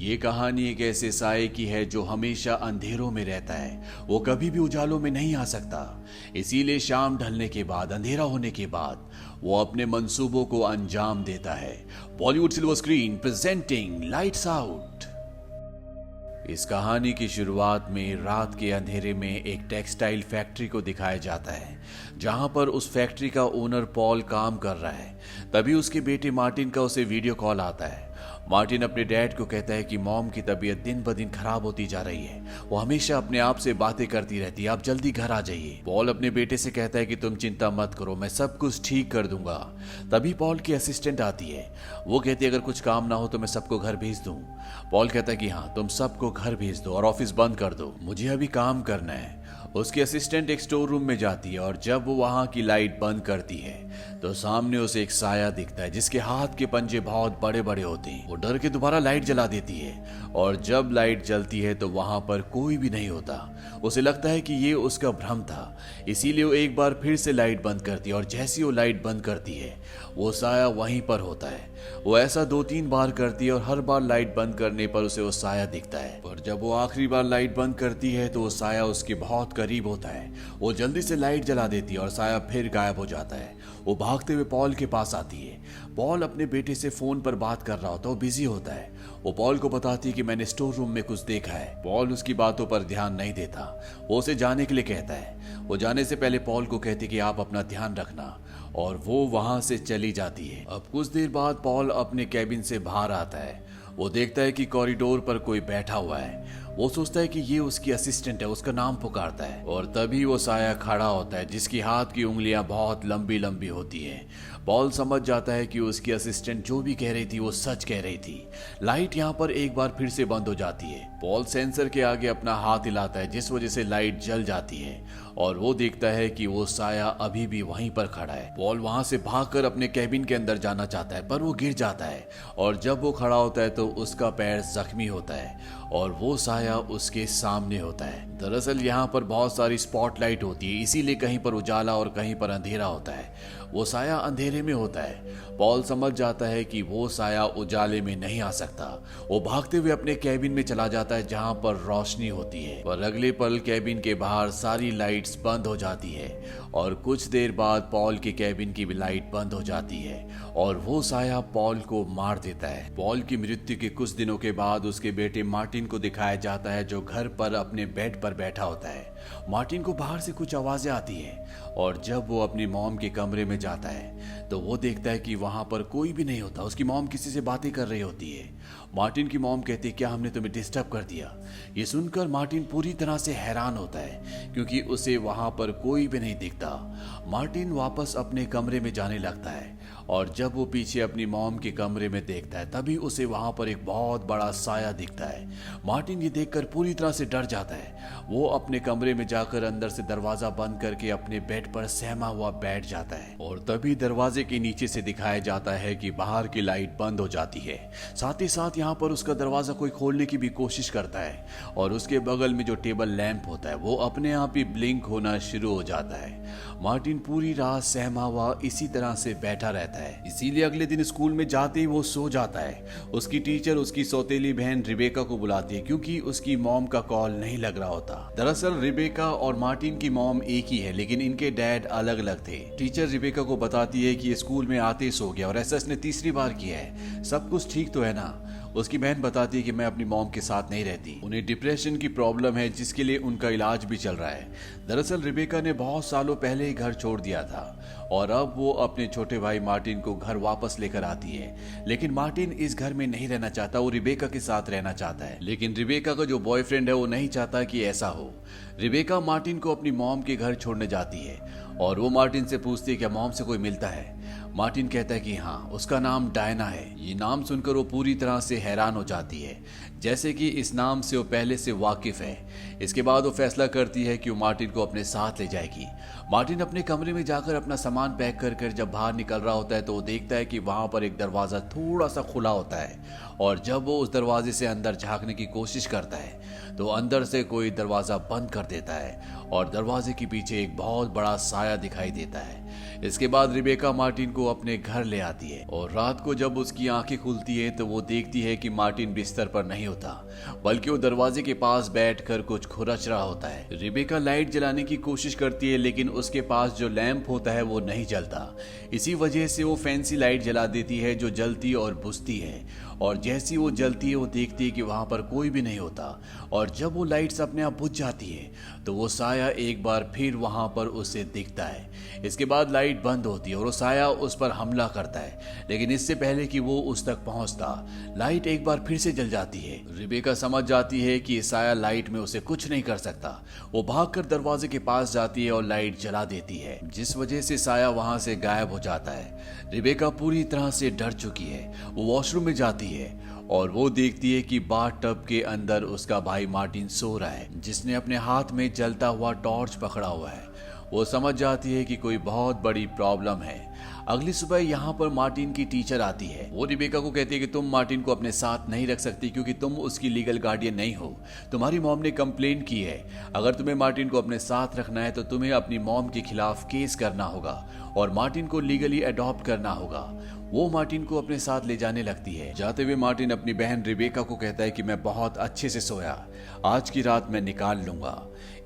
ये कहानी एक ऐसे साये की है जो हमेशा अंधेरों में रहता है। वो कभी भी उजालों में नहीं आ सकता। इसीलिए शाम ढलने के बाद, अंधेरा होने के बाद वो अपने मंसूबों को अंजाम देता है। Bollywood silver screen presenting lights out. इस कहानी की शुरुआत में रात के अंधेरे में एक टेक्सटाइल फैक्ट्री को दिखाया जाता है, जहां पर उस फैक्ट्री का ओनर पॉल काम कर रहा है। तभी उसके बेटे मार्टिन का उसे वीडियो कॉल आता है। मार्टिन अपने डैड को कहता है कि मॉम की तबीयत दिन ब दिन खराब होती जा रही है। वो हमेशा अपने आप से बातें करती रहती है, आप जल्दी घर आ जाइए। पॉल अपने बेटे से कहता है कि तुम चिंता मत करो, मैं सब कुछ ठीक कर दूंगा। तभी पॉल की असिस्टेंट आती है। वो कहती है अगर कुछ काम ना हो तो मैं सबको घर भेज दूं। पॉल कहता है कि हाँ, तुम सबको घर भेज दो और ऑफिस बंद कर दो, मुझे अभी काम करना है। उसकी असिस्टेंट एक स्टोर रूम में जाती है और जब वो वहां की लाइट बंद करती है तो सामने उसे एक साया दिखता है जिसके हाथ के पंजे बहुत बड़े बड़े होते हैं। वो डर के दोबारा लाइट जला देती है और जब लाइट जलती है तो वहां पर कोई भी नहीं होता। उसे लगता है कि ये उसका भ्रम था, इसीलिए वो एक बार फिर से लाइट बंद करती है और जैसी वो लाइट बंद करती है वो साया वहीं पर होता है। वो ऐसा 2-3 बार करती है और हर बार लाइट बंद करने पर उसे वो साया दिखता है। पर जब वो आखिरी बार लाइट बंद करती है तो वो साया उसके बहुत करीब होता है। वो जल्दी से लाइट जला देती है और साया फिर गायब हो जाता है। वो भागते हुए पॉल के पास आती है। पॉल अपने बेटे से फोन पर बात कर रहा होता है, वो बिजी होता है। वो पॉल को बताती है कि मैंने स्टोर रूम में कुछ देखा है। पॉल उसकी बातों पर ध्यान नहीं देता। वो उसे जाने के लिए कहता है। वो जाने से पहले पॉल को कहती है कि आप अपना ध्यान रखना, और वो वहां से चली जाती है। अब कुछ देर बाद पॉल अपने कैबिन से बाहर आता है। वो देखता है कि कॉरिडोर पर कोई बैठा हुआ है। वो सोचता है कि ये उसकी असिस्टेंट है, उसका नाम पुकारता है और तभी वो साया खड़ा होता है जिसकी हाथ की उंगलियां बहुत लंबी लंबी होती है। पॉल समझ जाता है कि उसकी असिस्टेंट जो भी कह रही थी वो सच कह रही थी। लाइट यहाँ पर एक बार फिर से बंद हो जाती है। पॉल सेंसर के आगे अपना हाथ हिलाता है जिस वजह से लाइट जल जाती है और वो देखता है कि वो साया अभी भी वहीं पर खड़ा है। पॉल वहां से भागकर अपने कैबिन के अंदर जाना चाहता है पर वो गिर जाता है और जब वो खड़ा होता है तो उसका पैर जख्मी होता है और वो साया उसके सामने होता है। दरअसल यहाँ पर बहुत सारी स्पॉटलाइट होती है, इसीलिए कहीं पर उजाला और कहीं पर अंधेरा होता है। वो साया अंधेरे में होता है। पॉल समझ जाता है कि वो साया उजाले में नहीं आ सकता। वो भागते हुए अपने कैबिन में चला जाता है जहां पर रोशनी होती है। पर अगले पल कैबिन के बाहर सारी लाइट्स बंद हो जाती है और कुछ देर बाद पॉल के कैबिन की भी लाइट बंद हो जाती है और वो साया पॉल को मार देता है। पॉल की मृत्यु के कुछ दिनों के बाद उसके बेटे मार्टिन को दिखाया जाता है जो घर पर अपने बेड पर बैठा होता है। मार्टिन को बाहर से कुछ आवाजें आती है और जब वो अपनी मॉम के कमरे में जाता है तो वो देखता है कि वहां पर कोई भी नहीं होता। उसकी मॉम किसी से बातें कर रही होती है। मार्टिन की मॉम कहती है क्या हमने तुम्हें डिस्टर्ब कर दिया। ये सुनकर मार्टिन पूरी तरह से हैरान होता है क्योंकि उसे वहां पर कोई भी नहीं दिखता। मार्टिन वापस अपने कमरे में जाने लगता है और जब वो पीछे अपनी मॉम के कमरे में देखता है तभी उसे वहां पर एक बहुत बड़ा साया दिखता है। मार्टिन ये देखकर पूरी तरह से डर जाता है। वो अपने कमरे में जाकर अंदर से दरवाजा बंद करके अपने बेड पर सहमा हुआ बैठ जाता है और तभी दरवाजे के नीचे से दिखाया जाता है कि बाहर की लाइट बंद हो जाती है। साथ ही साथ यहाँ पर उसका दरवाजा कोई खोलने की भी कोशिश करता है और उसके बगल में जो टेबल लैंप होता है वो अपने आप ही ब्लिंक होना शुरू हो जाता है। मार्टिन पूरी रात सहमा हुआ इसी तरह से बैठा रहता है। इसीलिए अगले दिन स्कूल में जाते ही वो सो जाता है। उसकी टीचर उसकी सौतेली बहन रिबेका को बुलाती है क्योंकि उसकी मॉम का कॉल नहीं लग रहा होता। दरअसल रिबेका और मार्टिन की मॉम एक ही है लेकिन इनके डैड अलग अलग थे। टीचर रिबेका को बताती है कि ये स्कूल में आते ही सो गया और ऐसा इसने तीसरी बार किया है, सब कुछ ठीक तो है ना। उसकी बहन बताती है कि मैं अपनी मॉम के साथ नहीं रहती, उन्हें डिप्रेशन की प्रॉब्लम है जिसके लिए उनका इलाज भी चल रहा है। दरअसल रिबेका ने बहुत सालों पहले ही घर छोड़ दिया था और अब वो अपने छोटे भाई मार्टिन को घर वापस लेकर आती है। लेकिन मार्टिन इस घर में नहीं रहना चाहता, वो रिबेका के साथ रहना चाहता है। लेकिन रिबेका का जो बॉयफ्रेंड है वो नहीं चाहता कि ऐसा हो। रिबेका मार्टिन को अपनी मॉम के घर छोड़ने जाती है और वो मार्टिन से पूछती है क्या मॉम से कोई मिलता है। मार्टिन कहता है कि हाँ, उसका नाम डायना है। ये नाम सुनकर वो पूरी तरह से हैरान हो जाती है, जैसे कि इस नाम से वो पहले से वाकिफ है। इसके बाद वो फैसला करती है कि वो मार्टिन को अपने साथ ले जाएगी। मार्टिन अपने कमरे में जाकर अपना सामान पैक कर जब बाहर निकल रहा होता है तो वो देखता है कि वहां पर एक दरवाजा थोड़ा सा खुला होता है और जब वो उस दरवाजे से अंदर झांकने की कोशिश करता है तो अंदर से कोई दरवाजा बंद कर देता है और दरवाजे के पीछे एक बहुत बड़ा साया दिखाई देता है। इसके बाद रिबेका मार्टिन को अपने घर ले आती है और रात को जब उसकी आंखें खुलती है तो वो देखती है कि मार्टिन बिस्तर पर नहीं होता, बल्कि वो दरवाजे के पास बैठकर कुछ खुरच रहा होता है। रिबेका लाइट जलाने की कोशिश करती है, लेकिन उसके पास जो लैंप होता है वो नहीं जलता। इसी वजह से वो फैंसी लाइट जला देती है जो जलती और बुझती है, और जैसी वो जलती है वो देखती है कि वहां पर कोई भी नहीं होता, और जब वो लाइट्स अपने आप बुझ जाती है तो वो साया एक बार फिर वहां पर उसे दिखता है। इसके बाद लाइट बंद होती है और वो साया उस पर हमला करता है, लेकिन इससे पहले कि वो उस तक पहुंचता लाइट एक बार फिर से जल जाती है। रिबेका समझ जाती है कि साया लाइट में उसे कुछ नहीं कर सकता। वो भागकर दरवाजे के पास जाती है और लाइट जला देती है, जिस वजह से साया वहां से गायब हो जाता है। रिबेका पूरी तरह से डर चुकी है। वो वॉशरूम में जाती है और वो देखती है कि बाथ टब के अंदर उसका भाई मार्टिन सो रहा है, जिसने अपने हाथ में जलता हुआ टॉर्च पकड़ा हुआ है। वो समझ जाती है कि कोई बहुत बड़ी प्रॉब्लम है। अगली सुबह यहाँ पर मार्टिन की टीचर आती है। वो रिबेका को कहती है कि तुम मार्टिन को अपने साथ नहीं रख सकती क्योंकि तुम उसकी लीगल गार्डियन नहीं हो। तुम्हारी मॉम ने कंप्लेन की है। अगर तुम्हें मार्टिन को अपने साथ रखना है तो तुम्हें अपनी मॉम के खिलाफ केस करना होगा और मार्टिन को लीगली अडॉप्ट करना होगा। वो मार्टिन को अपने साथ ले जाने लगती है। जाते हुए मार्टिन अपनी बहन रिबेका को कहता है कि मैं बहुत अच्छे से सोया, आज की रात मैं निकाल लूंगा,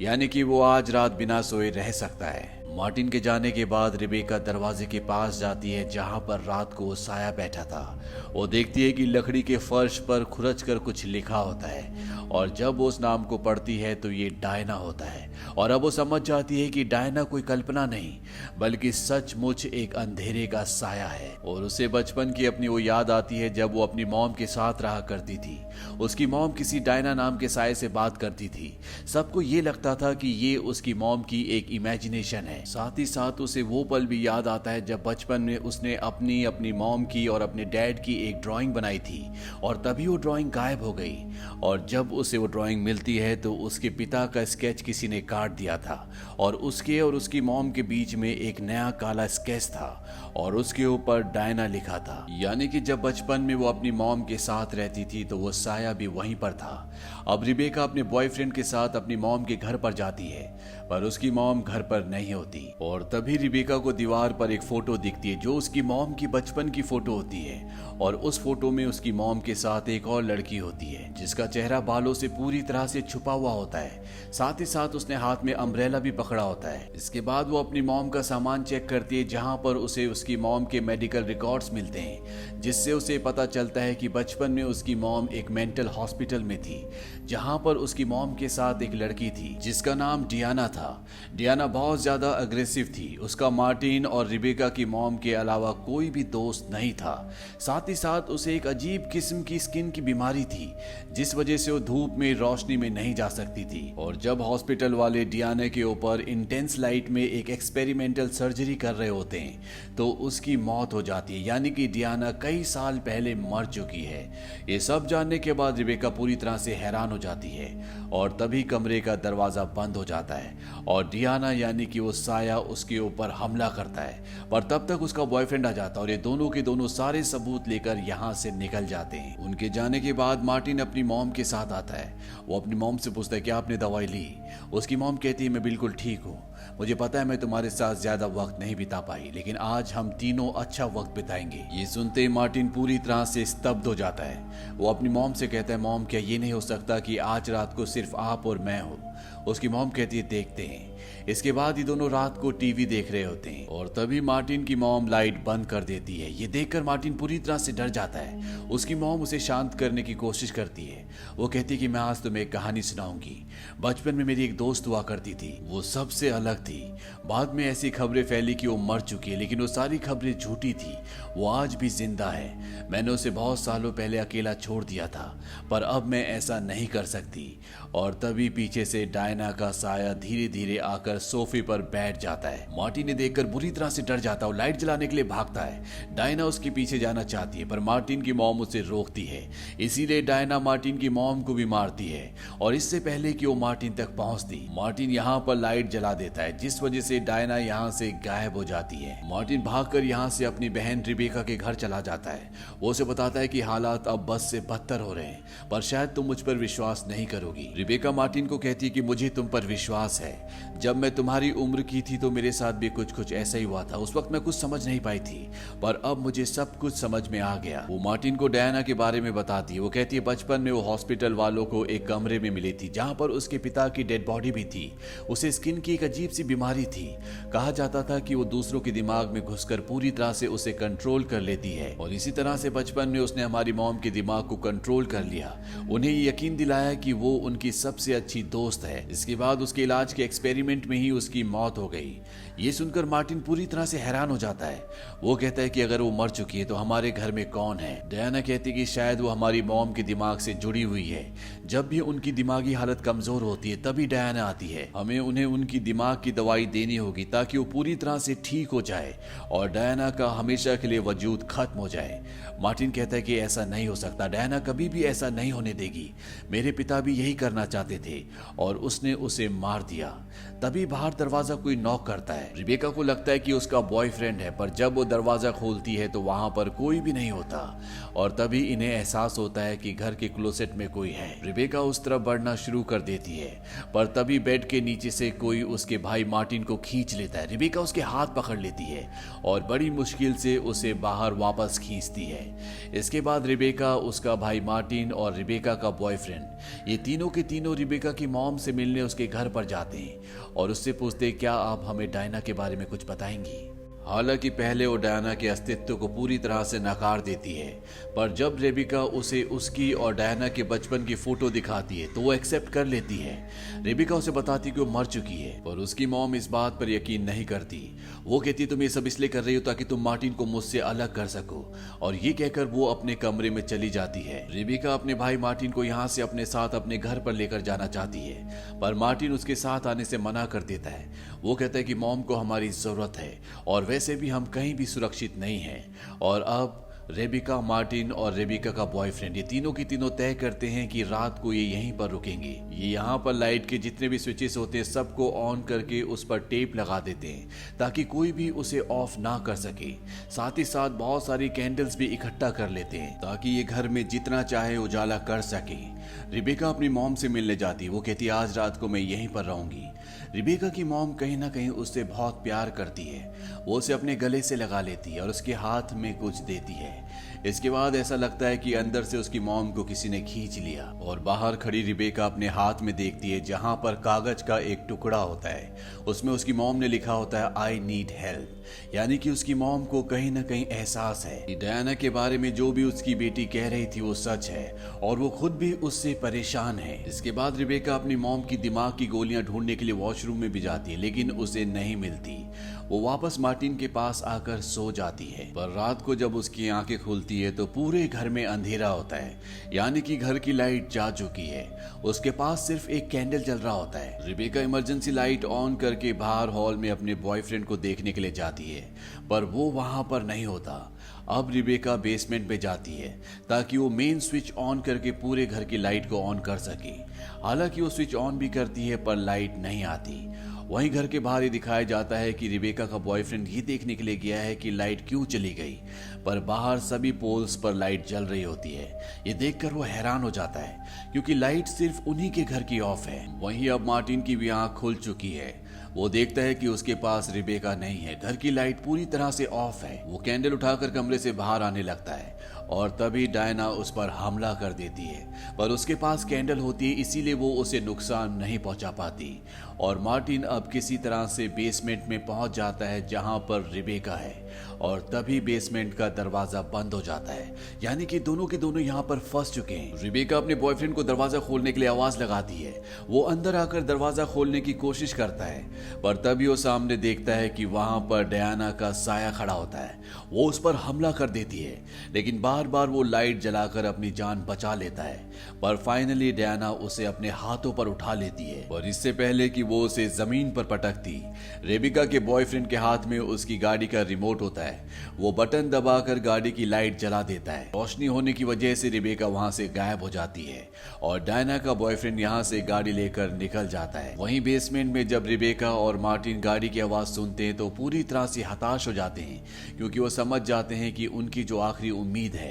यानी कि वो आज रात बिना सोए रह सकता है। मार्टिन के जाने के बाद रिबेका दरवाजे के पास जाती है जहां पर रात को साया बैठा था। वो देखती है कि लकड़ी के फर्श पर खुरच कर कुछ लिखा होता है, और जब वो उस नाम को पढ़ती है तो ये डायना होता है। और अब वो समझ जाती है कि डायना कोई कल्पना नहीं बल्कि सचमुच एक अंधेरे का साया है। और उसे बचपन की अपनी वो याद आती है जब वो अपनी मॉम के साथ रहा करती थी। उसकी मॉम किसी डायना नाम के साये से बात करती थी। सबको ये लगता था कि ये उसकी मॉम की एक इमेजिनेशन है। साथ ही साथ उसे वो पल भी याद आता है जब बचपन में उसने अपनी मॉम की और अपने डैड की एक ड्राइंग बनाई थी, और तभी वो ड्राइंग गायब हो गई। और जब उसे वो ड्राइंग मिलती है तो उसके पिता का स्केच किसी ने काट दिया था, और उसके और उसकी मॉम के बीच में एक नया काला स्केच था और उसके ऊपर डायना लिखा था। यानी कि जब बचपन में वो अपनी मॉम के साथ रहती थी तो वो साया भी वहीं पर था। अब रिबेका अपने बॉयफ्रेंड के साथ अपनी मॉम के घर पर जाती है, पर उसकी मॉम घर पर नहीं होती। और तभी रिबेका को दीवार पर एक फोटो दिखती है जो उसकी मॉम की बचपन की फोटो होती है, और उस फोटो में उसकी मॉम के साथ एक और लड़की होती है जिसका चेहरा बालों से पूरी तरह से छुपा हुआ होता है। साथ ही साथ उसने हाथ में अम्ब्रेला भी पकड़ा होता है। इसके बाद वो अपनी मॉम का सामान चेक करती है जहां पर उसे उसकी मॉम के मेडिकल रिकॉर्ड्स मिलते हैं, जिससे उसे पता चलता है कि बचपन में उसकी मॉम एक मेंटल हॉस्पिटल में थी जहां पर उसकी मॉम के साथ एक लड़की थी जिसका नाम डियाना था। डियाना बहुत ज्यादा अग्रेसिव थी। उसका मार्टिन और रिबेका की मॉम के अलावा कोई भी दोस्त नहीं था। साथ ही साथ उसे एक अजीब किस्म की स्किन की बीमारी थी जिस वजह से वो धूप में रोशनी में नहीं जा सकती थी। और जब हॉस्पिटल वाले डियाना के ऊपर इंटेंस लाइट में एक एक्सपेरिमेंटल सर्जरी कर रहे होते हैं तो उसकी मौत हो जाती है, यानी कि डियाना कई साल पहले मर चुकी है। ये सब जानने के बाद रिबेका पूरी तरह से हैरान हो जाती है, और तभी कमरे का दरवाजा बंद हो जाता है और डियाना यानी कि वो साया उसके ऊपर हमला करता है। पर तब तक उसका बॉयफ्रेंड आ जाता है और ये दोनों के दोनों सारे सबूत लेकर यहाँ से निकल जाते हैं। उनके जाने के बाद मार्टिन अपनी मॉम के साथ आता है। वो अपनी मॉम से पूछता है क्या आपने दवाई ली। उसकी मॉम कहती है मैं बिल्कुल ठीक हूँ, मुझे पता है मैं तुम्हारे साथ ज्यादा वक्त नहीं बिता पाई, लेकिन आज हम तीनों अच्छा वक्त बिताएंगे। ये सुनते ही मार्टिन पूरी तरह से स्तब्ध हो जाता है। वो अपनी मॉम से कहता है मॉम क्या ये नहीं हो सकता कि आज रात को सिर्फ आप और मैं हो। उसकी मॉम कहती है देखते हैं। इसके बाद ये दोनों रात को टीवी देख रहे होते हैं और तभी मार्टिन की मॉम लाइट बंद कर देती है। ये देखकर मार्टिन पूरी तरह से डर जाता है। उसकी मॉम उसे शांत करने की कोशिश करती है। वो कहती है कि मैं आज तुम्हें एक कहानी सुनाऊंगी। बचपन में मेरी एक दोस्त हुआ करती थी, वो सबसे अलग थी। बाद में ऐसी खबरें फैली कि वो मर चुकी है, लेकिन वो सारी खबरें झूठी थी। वो आज भी जिंदा है। मैंने उसे बहुत सालों पहले अकेला छोड़ दिया था, पर अब मैं ऐसा नहीं कर सकती। और तभी पीछे से डायना का साया धीरे धीरे आकर सोफे पर बैठ जाता है। मार्टिन ने देखकर बुरी तरह से डर जाता है और लाइट जलाने के लिए भागता है। डायना उसके पीछे जाना चाहती है पर मार्टिन की मॉम उसे रोकती है। इसीलिए डायना मार्टिन की मॉम को भी मारती है और इससे पहले कि वो मार्टिन तक पहुंचती, मार्टिन यहाँ पर लाइट जला देता है, जिस वजह से डायना यहाँ से गायब हो जाती है। मार्टिन भागकर यहाँ से अपनी बहन रिबेका के घर चला जाता है। वो उसे बताता है कि हालात अब बस से बदतर हो रहे हैं, पर शायद तुम मुझ पर विश्वास नहीं करोगी। रिबेका मार्टिन को कहती है कि मुझे तुम पर विश्वास है। जब मैं तुम्हारी उम्र की थी तो मेरे साथ भी कुछ ऐसा ही हुआ था। उस वक्त मैं कुछ समझ नहीं पाई थी, पर अब मुझे सब कुछ समझ में आ गया। वो मार्टिन को डायना के बारे में बताती है। वो कहती है बचपन में वो हॉस्पिटल वालों को एक कमरे में मिली थी जहां पर उसके पिता की डेड बॉडी भी थी। उसे स्किन की एक अजीब सी बीमारी थी। कहा जाता था कि वो दूसरों के दिमाग में घुसकर पूरी तरह से उसे कंट्रोल कर लेती है, और इसी तरह से बचपन में उसने हमारी मॉम के दिमाग को कंट्रोल कर लिया। उन्हें ये यकीन दिलाया कि वो उनकी सबसे अच्छी दोस्त है। इसके बाद उसके इलाज के एक्सपेरिमेंट में ही उसकी मौत हो गई। ये सुनकर मार्टिन पूरी तरह से हैरान हो जाता है। वो कहता है कि अगर वो मर चुकी है तो हमारे घर में कौन है। डायना कहती है कि शायद वो हमारी मॉम के दिमाग से जुड़ी हुई है। जब भी उनकी दिमागी हालत कमजोर होती है तभी डायना आती है। हमें उन्हें उनकी दिमाग की दवाई देनी होगी ताकि वो पूरी तरह से ठीक हो जाए और डायना का हमेशा के लिए वजूद खत्म हो जाए। मार्टिन कहता है कि ऐसा नहीं हो सकता, डायना कभी भी ऐसा नहीं होने देगी। मेरे पिता भी यही करना चाहते थे और उसने उसे मार दिया। तभी बाहर दरवाजा कोई नॉक करता है। रिबेका को लगता है कि उसका बॉयफ्रेंड है, पर जब वो दरवाजा खोलती है तो वहां पर कोई भी नहीं होता, और तभी इन्हें एहसास होता है कि घर के क्लोसेट में कोई है। रिबेका उस तरफ बढ़ना शुरू कर देती है, पर तभी बेड के नीचे से कोई उसके भाई मार्टिन को खींच लेता है। रिबेका उसके हाथ पकड़ लेती है और बड़ी मुश्किल से उसे बाहर वापस खींचती है। इसके बाद रिबेका, उसका भाई मार्टिन और रिबेका का बॉयफ्रेंड, ये तीनों के तीनों रिबेका की मॉम से मिलने उसके घर पर जाते हैं और उससे पूछते हैं क्या आप हमें डायना के बारे में कुछ बताएंगी। हालांकि पहले वो डायना के अस्तित्व को पूरी तरह से नकार देती है, पर जब रेबिका उसे उसकी और डायना के बचपन की फोटो दिखाती है तो वो एक्सेप्ट कर लेती है। रेबिका उसे बताती कि वो मर चुकी है, पर उसकी मॉम इस बात पर यकीन नहीं करती। वो कहती तुम ये सब इसलिए कर रही हो ताकि तुम मार्टिन को मुझसे अलग कर सको, और ये कहकर वो अपने कमरे में चली जाती है। रेबिका अपने भाई मार्टिन को यहाँ से अपने साथ अपने घर पर लेकर जाना चाहती है, पर मार्टिन उसके साथ आने से मना कर देता है। वो कहता है कि मॉम को हमारी जरूरत है और वैसे भी हम कहीं भी सुरक्षित नहीं हैं। और अब रेबिका, मार्टिन और रेबिका का बॉयफ्रेंड, ये तीनों की तीनों तय करते हैं कि रात को ये यहीं पर रुकेंगे। ये यहाँ पर लाइट के जितने भी स्विचेस होते हैं सबको ऑन करके उस पर टेप लगा देते हैं ताकि कोई भी उसे ऑफ ना कर सके। साथ ही साथ बहुत सारी कैंडल्स भी इकट्ठा कर लेते हैं ताकि ये घर में जितना चाहे उजाला कर सके। रेबिका अपनी मॉम से मिलने जाती है। वो कहती है आज रात को मैं यहीं पर रहूंगी। रेबिका की मॉम कहीं ना कहीं उससे बहुत प्यार करती है। वो उसे अपने गले से लगा लेती है और उसके हाथ में कुछ देती है। इसके बाद ऐसा लगता है कि अंदर से उसकी मॉम को किसी ने खींच लिया, और बाहर खड़ी रेबिका अपने हाथ में देखती है जहां पर कागज का एक टुकड़ा होता है। उसमें उसकी मॉम ने लिखा होता है आई नीड हेल्प, यानी कि उसकी मॉम को कहीं ना कहीं एहसास है कि डायना के बारे में जो भी उसकी बेटी कह रही थी वो सच है और वो खुद भी उससे परेशान है। इसके बाद रेबिका अपनी मॉम की दिमाग की गोलियां ढूंढने के लिए वॉशरूम में भी जाती है, लेकिन उसे नहीं मिलती। वो वापस मार्टिन के पास आकर सो जाती है, पर रात को जब उसकी आंखें खुलती है तो पूरे घर में अंधेरा होता है, यानी कि घर की लाइट जा चुकी है। उसके पास सिर्फ एक कैंडल जल रहा होता है। रेबिका इमरजेंसी लाइट ऑन करके बाहर हॉल में अपने बॉयफ्रेंड को देखने के लिए जाती है, पर वो वहां पर नहीं होता। अब रेबिका बेसमेंट में जाती है ताकि वो मेन स्विच ऑन करके पूरे घर की लाइट को ऑन कर सके। हालांकि वो स्विच ऑन भी करती है पर लाइट नहीं आती। वहीं घर के बाहर ही दिखाया जाता है कि रेबिका का बॉयफ्रेंड ये देखने के लिए गया है कि लाइट क्यों चली गई, पर बाहर सभी पोल्स पर लाइट जल रही होती है। ये देखकर वो हैरान हो जाता है क्योंकि लाइट सिर्फ उन्हीं के घर की ऑफ है। वहीं अब मार्टिन की भी आंख खुल चुकी है। वो देखता है कि उसके पास रेबिका नहीं है, घर की लाइट पूरी तरह से ऑफ है। वो कैंडल उठाकर कमरे से बाहर आने लगता है और तभी डायना उस पर हमला कर देती है, पर उसके पास कैंडल होती है इसीलिए वो उसे नुकसान नहीं पहुंचा पाती। और मार्टिन अब किसी तरह से बेसमेंट में पहुंच जाता है जहां पर रेबिका है, और तभी बेसमेंट का दरवाजा बंद हो जाता है, यानी कि दोनों के दोनों यहाँ पर फंस चुके हैं। रेबिका अपने बॉयफ्रेंड को दरवाजा खोलने के लिए आवाज लगाती है। वो अंदर आकर दरवाजा खोलने की कोशिश करता है, पर तभी वो सामने देखता है कि वहां पर डायना का साया खड़ा होता है। वो उस पर हमला कर देती है, लेकिन बार बार वो लाइट जलाकर अपनी जान बचा लेता है, पर फाइनली डायना उसे अपने हाथों पर उठा लेती है। और इससे पहले कि वो उसे जमीन पर पटकती, रेबिका के बॉयफ्रेंड के हाथ में उसकी गाड़ी का रिमोट होता है। वो बटन दबाकर गाड़ी की लाइट जला देता है। रोशनी होने की वजह से रेबिका वहां से गायब हो जाती है और डायना का बॉयफ्रेंड यहां से गाड़ी लेकर निकल जाता है। वहीं बेसमेंट में जब रेबिका और मार्टिन गाड़ी की आवाज सुनते हैं तो पूरी तरह से हताश हो जाते हैं, क्योंकि वो समझ जाते हैं कि उनकी जो आखिरी उम्मीद है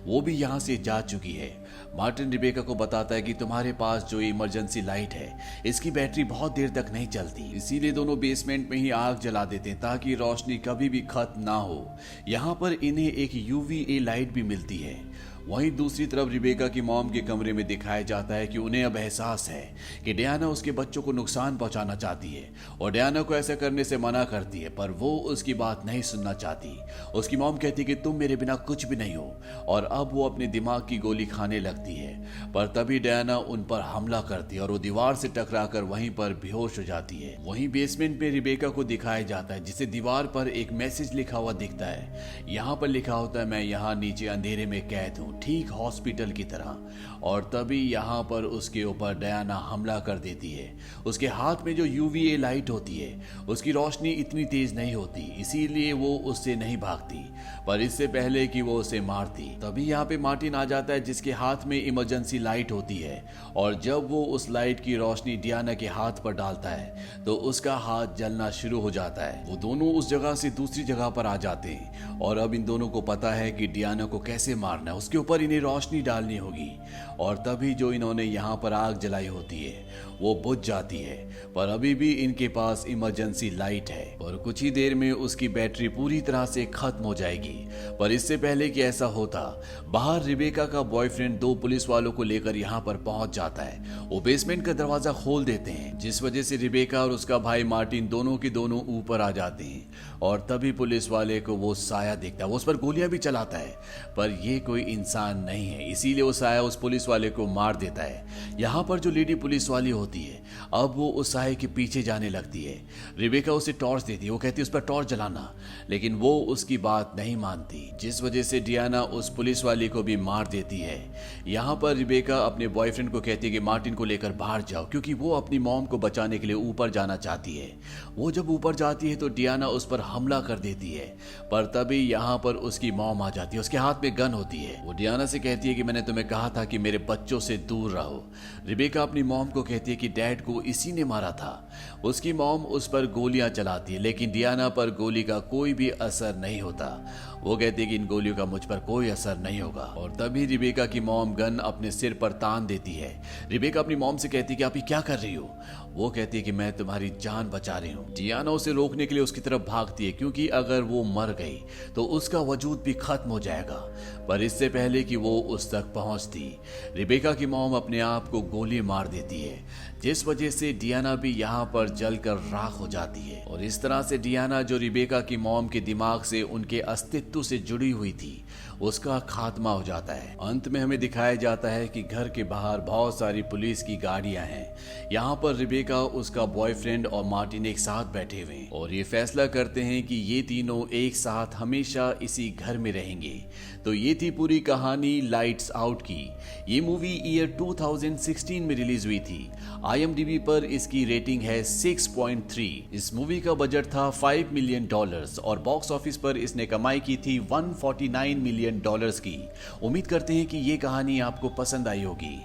वो भी यहाँ से जा चुकी है। मार्टिन रेबेका को बताता है कि तुम्हारे पास जो इमरजेंसी लाइट है इसकी बैटरी बहुत देर तक नहीं चलती, इसीलिए दोनों बेसमेंट में ही आग जला देते हैं ताकि रोशनी कभी भी खत्म ना हो। यहाँ पर इन्हें एक UVA लाइट भी मिलती है। वहीं दूसरी तरफ रेबेका की मॉम के कमरे में दिखाया जाता है कि उन्हें अब एहसास है कि डायना उसके बच्चों को नुकसान पहुंचाना चाहती है और डायना को ऐसा करने से मना करती है, पर वो उसकी बात नहीं सुनना चाहती। उसकी मॉम कहती है कि तुम मेरे बिना कुछ भी नहीं हो, और अब वो अपने दिमाग की गोली खाने लगती है। पर तभी डायना उन पर हमला करती है और वो दीवार से टकराकर वहीं पर बेहोश हो जाती है। वहीं बेसमेंट में रेबेका को दिखाया जाता है, जिसे दीवार पर एक मैसेज लिखा हुआ दिखता है। यहाँ पर लिखा होता है, मैं यहाँ नीचे अंधेरे में कैद हूँ, ठीक हॉस्पिटल की तरह। और तभी यहाँ पर उसके ऊपर डायना हमला कर देती है। उसके हाथ में जो UVA लाइट होती है उसकी रोशनी इतनी तेज नहीं होती, इसीलिए वो उससे नहीं भागती, पर इससे पहले कि वो उसे मारती तभी यहाँ पे मार्टिन आ जाता है, जिसके हाथ में इमरजेंसी लाइट होती है। और जब वो उस लाइट की रोशनी डायना के हाथ पर डालता है तो उसका हाथ जलना शुरू हो जाता है। वो दोनों उस जगह से दूसरी जगह पर आ जाते हैं और अब इन दोनों को पता है कि डायना को कैसे मारना है, उसके ऊपर इन्हें रोशनी डालनी होगी। और तभी जो इन्होंने यहाँ पर आग जलाई होती है वो बुझ जाती है, पर अभी भी इनके पास इमरजेंसी लाइट है और कुछ ही देर में उसकी बैटरी पूरी तरह से खत्म हो जाएगी। पर इससे पहले कि ऐसा होता, बाहर रेबेका का बॉयफ्रेंड 2 पुलिस वालों को लेकर यहाँ पर पहुंच जाता है। वो बेसमेंट का दरवाजा खोल देते हैं, जिस वजह से रेबेका और उसका भाई मार्टिन दोनों के दोनों ऊपर आ जाते हैं। और तभी पुलिस वाले को वो साया दिखता है, वो उस पर गोलियां भी चलाता है, पर ये कोई इंसान नहीं है, इसीलिए वो साया उस पुलिस वाले को मार देता है। यहाँ पर जो लेडी पुलिस वाली होती है अब वो उस साये के पीछे जाने लगती है। रेबेका उसे टॉर्च देती है, वो कहती है उस पर टॉर्च जलाना, लेकिन वो उसकी बात नहीं मानती, जिस वजह से डायना उस पुलिस वाली को भी मार देती है। यहाँ पर रेबेका अपने बॉयफ्रेंड को कहती है कि मार्टिन को लेकर बाहर जाओ, क्योंकि वो अपनी मॉम को बचाने के लिए ऊपर जाना चाहती है। वो जब ऊपर जाती है तो डायना उस पर हमला कर देती है, पर तभी यहाँ पर उसकी मॉम आ जाती है, उसके हाथ में गन होती है। वो डायना से कहती है कि मैंने तुम्हें कहा था कि मेरे बच्चों से दूर रहो। रेबेका अपनी मॉम को कहती है कि डैड को इसी ने मारा था। उसकी मॉम उस पर गोलियां चलाती है, लेकिन डायना पर गोली का कोई भी असर नहीं होता। वो कहती है कि इन गोलियों का मुझ पर कोई असर नहीं होगा। और तभी रेबेका की मॉम गन अपने सिर पर तान देती है। रेबेका अपनी मॉम से कहती है कि आप ये क्या कर रही हो? वो कहती है कि मैं तुम्हारी जान बचा रही हूँ। डायना उसे रोकने के लिए उसकी तरफ भागती है, क्योंकि अगर वो मर गई तो उसका वजूद भी खत्म हो जाएगा। पर इससे पहले कि वो उस तक पहुंचती, रेबेका की मॉम अपने आप को गोली मार देती है, जिस वजह से डायना भी यहाँ पर जलकर राख हो जाती है। और इस तरह से डायना, जो रेबेका की मॉम के दिमाग से, उनके अस्तित्व से जुड़ी हुई थी, उसका खात्मा हो जाता है। अंत में हमें दिखाया जाता है कि घर के बाहर बहुत सारी पुलिस की गाड़ियां हैं। यहाँ पर रेबेका, उसका बॉयफ्रेंड और मार्टिन एक साथ बैठे हुए हैं और ये फैसला करते हैं कि ये तीनों एक साथ हमेशा इसी घर में रहेंगे। तो ये थी पूरी कहानी लाइट्स आउट की। ये मूवी ईयर 2016 में रिलीज हुई थी। IMDb पर इसकी रेटिंग है 6.3। इस मूवी का बजट था $5 मिलियन और बॉक्स ऑफिस पर इसने कमाई की थी $149 मिलियन की। उम्मीद करते हैं कि ये कहानी आपको पसंद आई होगी।